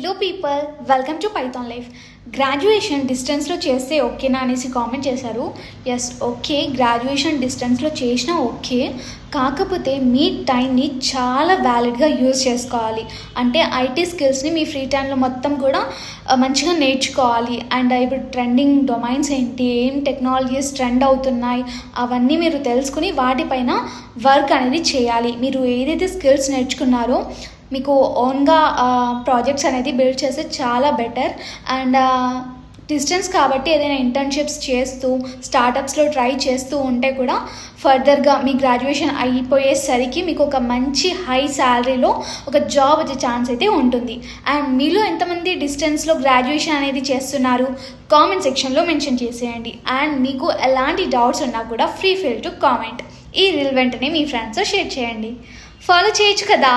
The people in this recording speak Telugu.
Hello people, welcome to Python life. Graduation డిస్టెన్స్లో చేస్తే ఓకేనా అనేసి కామెంట్ చేశారు. ఎస్, ఓకే, గ్రాడ్యుయేషన్ డిస్టెన్స్లో చేసినా ఓకే. కాకపోతే మీ టైంని చాలా వ్యాలిడ్గా యూజ్ చేసుకోవాలి. అంటే ఐటీ స్కిల్స్ని మీ ఫ్రీ టైంలో మొత్తం కూడా మంచిగా నేర్చుకోవాలి. అండ్ ఇప్పుడు ట్రెండింగ్ డొమైన్స్ ఏంటి, ఏం టెక్నాలజీస్ ట్రెండ్ అవుతున్నాయి, అవన్నీ మీరు తెలుసుకుని వాటిపైన వర్క్ అనేది చేయాలి. మీరు ఏదైతే స్కిల్స్ నేర్చుకున్నారో మీకు ఓన్గా ప్రాజెక్ట్స్ అనేది బిల్డ్ చేస్తే చాలా బెటర్. అండ్ డిస్టెన్స్ కాబట్టి ఏదైనా ఇంటర్న్షిప్స్ చేస్తూ స్టార్టప్స్లో ట్రై చేస్తూ ఉంటే కూడా ఫర్దర్గా మీ గ్రాడ్యుయేషన్ అయిపోయేసరికి మీకు ఒక మంచి హై శాలరీలో ఒక జాబ్ వచ్చే ఛాన్స్ అయితే ఉంటుంది. అండ్ మీలో ఎంతమంది డిస్టెన్స్లో గ్రాడ్యుయేషన్ అనేది చేస్తున్నారు కామెంట్ సెక్షన్లో మెన్షన్ చేసేయండి. అండ్ మీకు ఎలాంటి డౌట్స్ ఉన్నా కూడా ఫ్రీ ఫీల్ టు కామెంట్. ఈ రీల్ వెంటనే మీ ఫ్రెండ్స్తో షేర్ చేయండి. ఫాలో చేయొచ్చు కదా.